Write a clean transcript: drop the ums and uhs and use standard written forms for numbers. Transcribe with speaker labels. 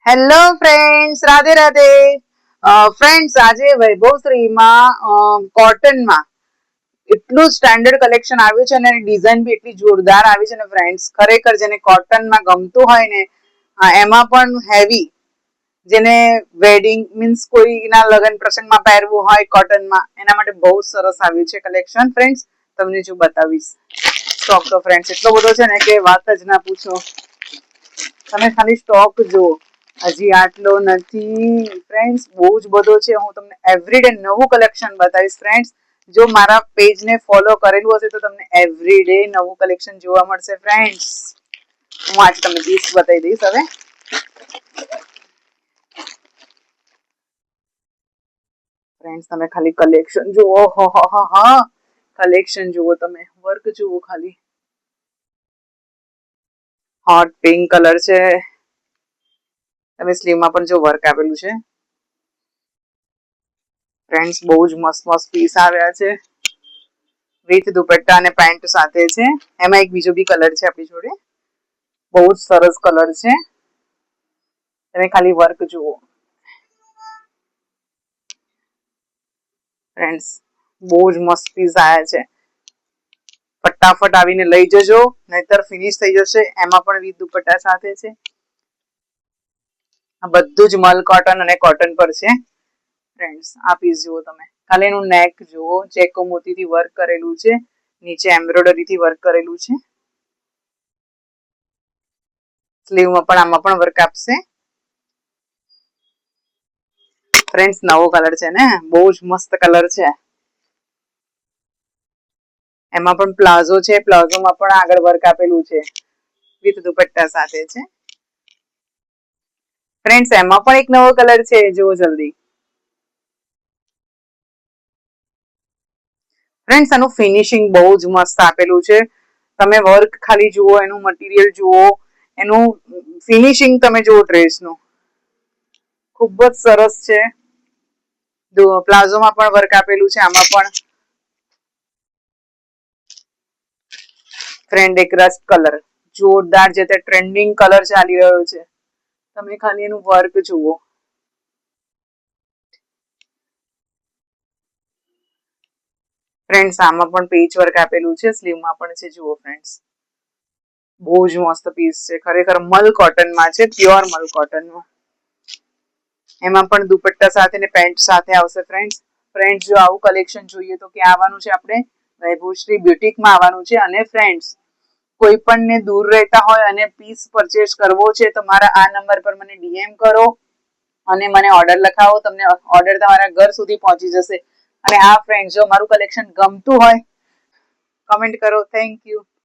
Speaker 1: Hello friends, Radhe Radhe. Friends, આજે વૈભવશ્રીમાં કોટનમાં એટલું standard collection આવ્યું છે અને ડિઝાઇન બી એટલી જોરદાર આવી છે ને ફ્રેન્ડ્સ, ખરેખર જેને કોટનમાં ગમતું હોય ને એમાં પણ હેવી, જેને વેડિંગ મીન્સ કોઈના લગ્ન પ્રસંગમાં પહેરવું હોય કોટનમાં, એના માટે બહુ સરસ આવ્યું છે કલેક્શન. ફ્રેન્ડ્સ, તમને જો બતાવીશ સ્ટોક તો ફ્રેન્ડ્સ એટલો બધો છે ને કે વાત જ ના પૂછો. તમે ખાલી સ્ટોક જુઓ, હજી આટલો નથી ફ્રેન્ડ્સ, બહુ જ બધો છે. હું તમને એવરીડે નવું કલેક્શન બતાવીશ ફ્રેન્ડ્સ. જો મારા પેજને ફોલો કરેલું હશે તો તમને એવરીડે નવું કલેક્શન જોવા મળશે ફ્રેન્ડ્સ. હું આજે તમને લિસ્ટ બતાવી દઈશ. હવે ફ્રેન્ડ્સ, તમે ખાલી કલેક્શન જુઓ. હા, કલેક્શન જુઓ, તમે વર્ક જુઓ ખાલી. હોટ પિંક કલર છે. તમે સ્લીવમાં પણ જો વર્ક આપેલું છે ફ્રેન્ડ્સ, બહુ જ મસ્ત મસ્ત પીસ આવ્યા છે વિથ દુપટ્ટા અને પેન્ટ સાથે છે. એમાં એક બીજો બી કલર છે આપણી જોડે, બહુ જ સરસ કલર છે. તમે ખાલી વર્ક જુઓ ફ્રેન્ડ્સ, બહુ જ મસ્ત પીસ આવ્યા છે. ફટાફટ આવીને લઈ જજો, નહીતર ફિનિશ થઈ જશે. એમાં પણ વિથ દુપટ્ટા સાથે છે. આ બધું જ મલ કોટન અને કોટન પર છે ફ્રેન્ડ્સ. આ પીસ જુઓ તમે, ખાલી એનું નેક જુઓ, ચેકો મોતીથી વર્ક કરેલું છે, નીચે એમ્બ્રોઇડરી થી વર્ક કરેલું છે. સ્લીવમાં પણ આમાં પણ વર્ક આપશે ફ્રેન્ડ્સ. નવો કલર છે ને, બહુ જ મસ્ત કલર છે. એમાં પણ પ્લાઝો છે, પ્લાઝોમાં પણ આગળ વર્ક આપેલું છે વિથ દુપટ્ટા સાથે છે ફ્રેન્ડ્સ. એમાં પણ એક નવો કલર છે, જુઓ જલ્દી ફ્રેન્ડ્સ. આનું ફિનિશિંગ બહુ જ મસ્ત આપેલું છે. તમે વર્ક ખાલી જુઓ, એનું મટીરિયલ જુઓ, એનું ફિનિશિંગ તમે જુઓ ડ્રેસનું, ખૂબ જ સરસ છે. પ્લાઝોમાં પણ વર્ક આપેલું છે. આમાં પણ ફ્રેન્ડ એક રસ્ટ કલર, જોરદાર, જે તે ટ્રેન્ડિંગ કલર ચાલી રહ્યો છે. તમે ખાલી એનું વર્ક જુઓ. ફ્રેન્ડ્સ, આમાં પણ પેચ વર્ક આપેલું છે, સ્લીવમાં પણ છે. જુઓ ફ્રેન્ડ્સ, બહુ જ મસ્ત પીસ છે. ખરેખર મલ કોટનમાં છે, પ્યોર મલ કોટનમાં. એમાં પણ દુપટ્ટા સાથે ને પેન્ટ સાથે આવશે ફ્રેન્ડ્સ. ફ્રેન્ડ્સ, જો આવું કલેક્શન જોઈએ તો ક્યાં આવવાનું છે? આપણે વૈભવશ્રી બ્યુટિકમાં આવવાનું છે. અને ફ્રેન્ડ્સ, કોઈ પણ ને દૂર રહેતા હોય અને પીસ પરચેસ કરવો છે તો મારા આ નંબર પર મને ડીએમ કરો અને મને ઓર્ડર લખાવો. તમને ઓર્ડર તમારા ઘર સુધી પહોંચી જશે. અને આ ફ્રેન્ડ, જો મારું કલેક્શન ગમતું હોય કમેન્ટ કરો. Thank you.